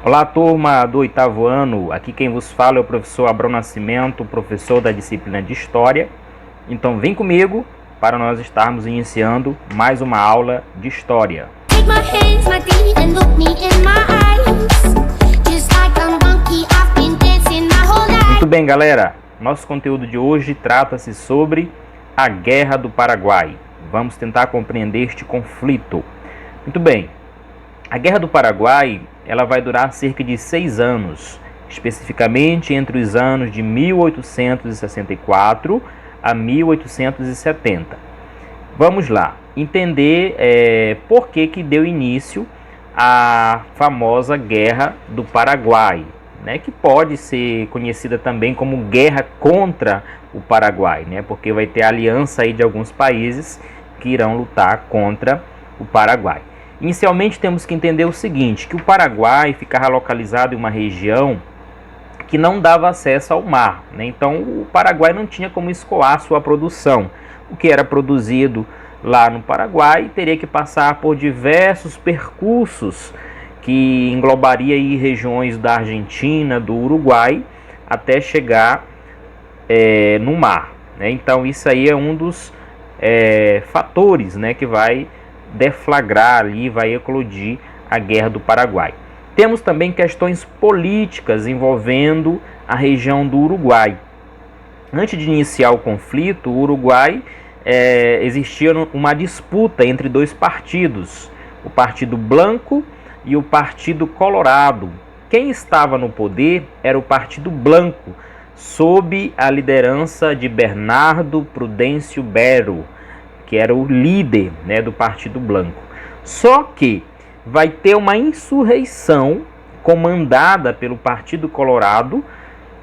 Olá, turma do oitavo ano. Aqui quem vos fala é o professor Abrão Nascimento, professor da disciplina de História. Então vem comigo para nós estarmos iniciando mais uma aula de História. Muito bem, galera. Nosso conteúdo de hoje trata-se sobre a Guerra do Paraguai. Vamos tentar compreender este conflito. Muito bem. A Guerra do Paraguai ela vai durar cerca de 6 anos, especificamente entre os anos de 1864 a 1870. Vamos lá, entender por que deu início à famosa Guerra do Paraguai, né, que pode ser conhecida também como Guerra contra o Paraguai, né, porque vai ter aliança aí de alguns países que irão lutar contra o Paraguai. Inicialmente temos que entender o seguinte, que o Paraguai ficava localizado em uma região que não dava acesso ao mar, né? Então o Paraguai não tinha como escoar sua produção. O que era produzido lá no Paraguai teria que passar por diversos percursos que englobaria aí regiões da Argentina, do Uruguai, até chegar no mar, né? Então isso aí é um dos fatores, né, que vai deflagrar ali, vai eclodir a Guerra do Paraguai. Temos também questões políticas envolvendo a região do Uruguai. Antes de iniciar o conflito, o Uruguai existia uma disputa entre dois partidos, o Partido Blanco e o Partido Colorado. Quem estava no poder era o Partido Blanco, sob a liderança de Bernardo Prudêncio Berro, que era o líder, né, do Partido Blanco. Só que vai ter uma insurreição comandada pelo Partido Colorado,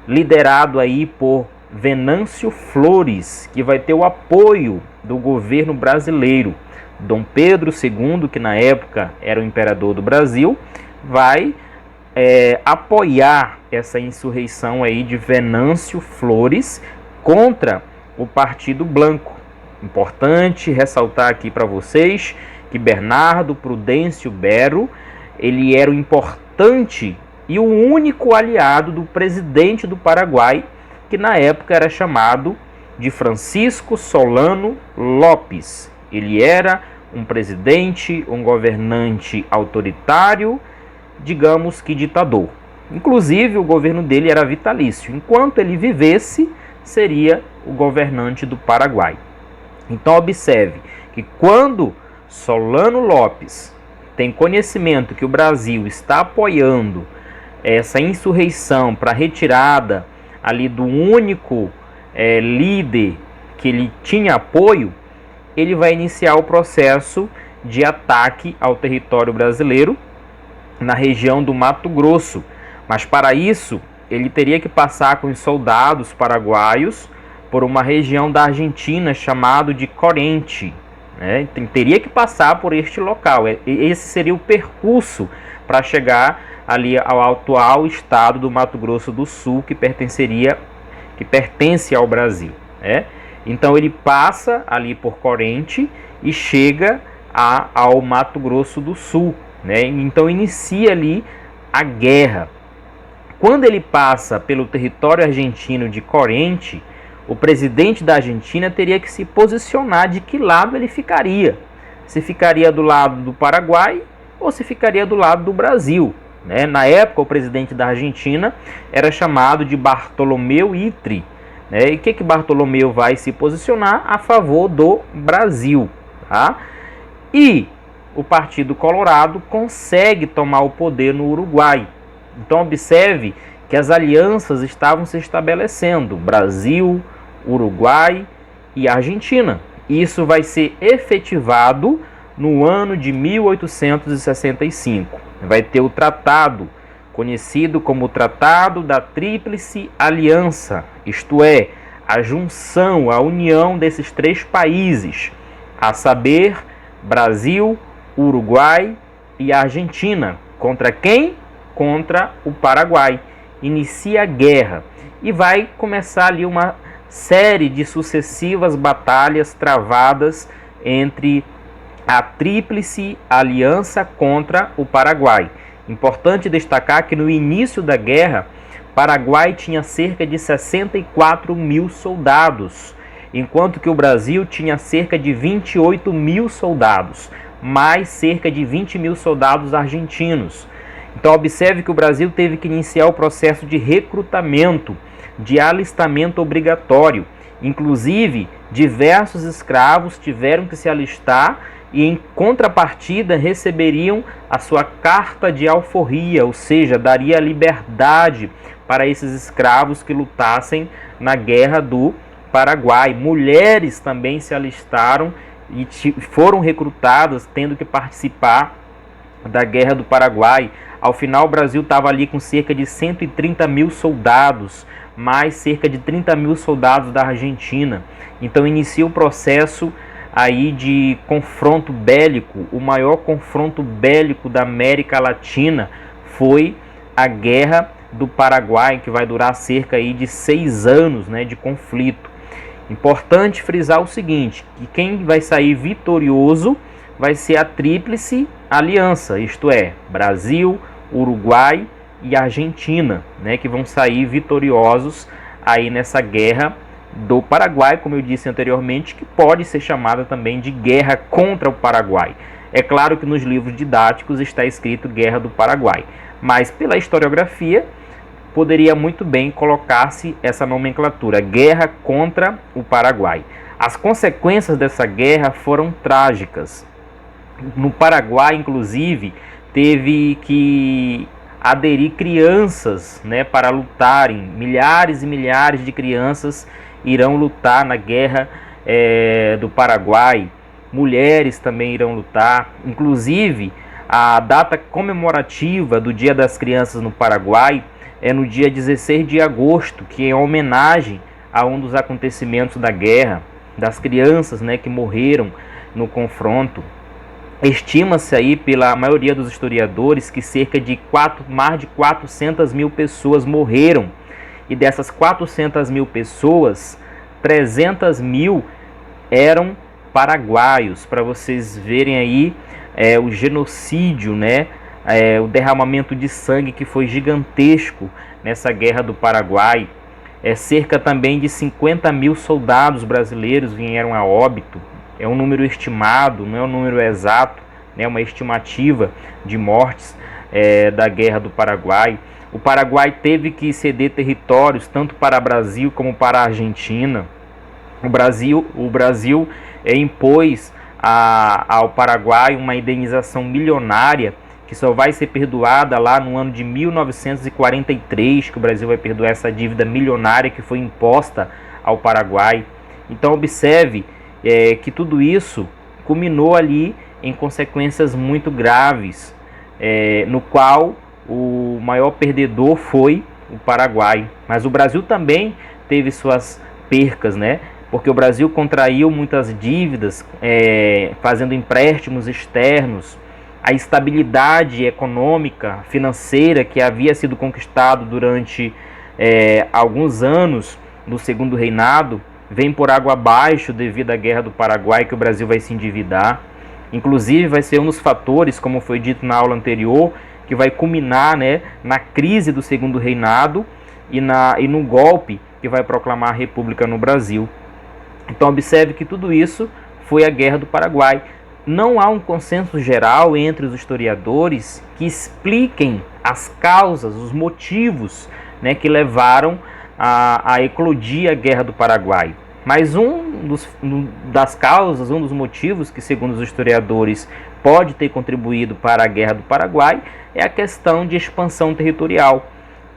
liderado aí por Venâncio Flores, que vai ter o apoio do governo brasileiro. Dom Pedro II, que na época era o imperador do Brasil, vai apoiar essa insurreição aí de Venâncio Flores contra o Partido Blanco. Importante ressaltar aqui para vocês que Bernardo Prudêncio Berro, ele era o importante e o único aliado do presidente do Paraguai, que na época era chamado de Francisco Solano Lopes. Ele era um presidente, um governante autoritário, digamos que ditador. Inclusive o governo dele era vitalício. Enquanto ele vivesse, seria o governante do Paraguai. Então observe que quando Solano Lopes tem conhecimento que o Brasil está apoiando essa insurreição para a retirada ali do único líder que ele tinha apoio, ele vai iniciar o processo de ataque ao território brasileiro na região do Mato Grosso. Mas para isso ele teria que passar com os soldados paraguaios por uma região da Argentina chamado de Corrientes, né? Teria que passar por este local. Esse seria o percurso para chegar ali ao atual estado do Mato Grosso do Sul, que pertence ao Brasil, né? Então ele passa ali por Corrientes e chega ao Mato Grosso do Sul, né? Então inicia ali a guerra. Quando ele passa pelo território argentino de Corrientes, o presidente da Argentina teria que se posicionar de que lado ele ficaria. Se ficaria do lado do Paraguai ou se ficaria do lado do Brasil, né? Na época, o presidente da Argentina era chamado de Bartolomeu Itri, né? E o que Bartolomeu vai se posicionar? A favor do Brasil, tá? E o Partido Colorado consegue tomar o poder no Uruguai. Então observe que as alianças estavam se estabelecendo, Brasil, Uruguai e Argentina. Isso vai ser efetivado no ano de 1865. Vai ter o tratado, conhecido como o Tratado da Tríplice Aliança, isto é, a junção, a união desses três países, a saber, Brasil, Uruguai e Argentina. Contra quem? Contra o Paraguai. Inicia a guerra e vai começar ali uma série de sucessivas batalhas travadas entre a Tríplice Aliança contra o Paraguai. Importante destacar que no início da guerra, Paraguai tinha cerca de 64 mil soldados, enquanto que o Brasil tinha cerca de 28 mil soldados, mais cerca de 20 mil soldados argentinos. Então observe que o Brasil teve que iniciar o processo de recrutamento, de alistamento obrigatório. Inclusive, diversos escravos tiveram que se alistar e, em contrapartida, receberiam a sua carta de alforria, ou seja, daria liberdade para esses escravos que lutassem na Guerra do Paraguai. Mulheres também se alistaram e foram recrutadas, tendo que participar da Guerra do Paraguai. Ao final, o Brasil estava ali com cerca de 130 mil soldados, mais cerca de 30 mil soldados da Argentina. Então inicia o processo aí de confronto bélico. O maior confronto bélico da América Latina foi a Guerra do Paraguai, que vai durar cerca aí de 6 anos, né, de conflito. Importante frisar o seguinte, que quem vai sair vitorioso vai ser a Tríplice Aliança, isto é, Brasil, Uruguai e Argentina, né, que vão sair vitoriosos aí nessa Guerra do Paraguai, como eu disse anteriormente, que pode ser chamada também de Guerra contra o Paraguai. É claro que nos livros didáticos está escrito Guerra do Paraguai, mas pela historiografia poderia muito bem colocar-se essa nomenclatura, Guerra contra o Paraguai. As consequências dessa guerra foram trágicas. No Paraguai, inclusive, teve que aderir crianças, né, para lutarem. Milhares e milhares de crianças irão lutar na Guerra do Paraguai. Mulheres também irão lutar. Inclusive, a data comemorativa do Dia das Crianças no Paraguai é no dia 16 de agosto, que é homenagem a um dos acontecimentos da guerra, das crianças, né, que morreram no confronto. Estima-se aí pela maioria dos historiadores que cerca de mais de 400 mil pessoas morreram. E dessas 400 mil pessoas, 300 mil eram paraguaios, para vocês verem aí o genocídio, né? O derramamento de sangue que foi gigantesco nessa Guerra do Paraguai. Cerca também de 50 mil soldados brasileiros vieram a óbito. É um número estimado, não é um número exato, é uma estimativa de mortes da Guerra do Paraguai. O Paraguai teve que ceder territórios tanto para o Brasil como para a Argentina. O Brasil impôs ao Paraguai uma indenização milionária que só vai ser perdoada lá no ano de 1943, que o Brasil vai perdoar essa dívida milionária que foi imposta ao Paraguai. Então observe que tudo isso culminou ali em consequências muito graves, no qual o maior perdedor foi o Paraguai. Mas o Brasil também teve suas percas, né? Porque o Brasil contraiu muitas dívidas, fazendo empréstimos externos. A estabilidade econômica, financeira que havia sido conquistado durante alguns anos no Segundo Reinado vem por água abaixo devido à Guerra do Paraguai, que o Brasil vai se endividar. Inclusive vai ser um dos fatores, como foi dito na aula anterior, que vai culminar, né, na crise do Segundo Reinado e no golpe que vai proclamar a República no Brasil. Então observe que tudo isso foi a Guerra do Paraguai. Não há um consenso geral entre os historiadores que expliquem as causas, os motivos, né, que levaram a eclodir a Guerra do Paraguai. Mas um dos motivos que, segundo os historiadores, pode ter contribuído para a Guerra do Paraguai é a questão de expansão territorial,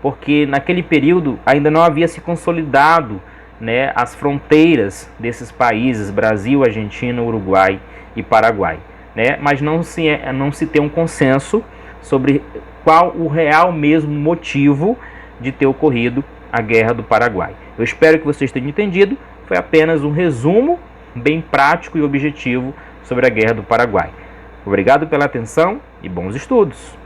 porque naquele período ainda não havia se consolidado, né, as fronteiras desses países, Brasil, Argentina, Uruguai e Paraguai, né? Mas não se tem um consenso sobre qual o real mesmo motivo de ter ocorrido a Guerra do Paraguai. Eu espero que vocês tenham entendido. Foi apenas um resumo bem prático e objetivo sobre a Guerra do Paraguai. Obrigado pela atenção e bons estudos!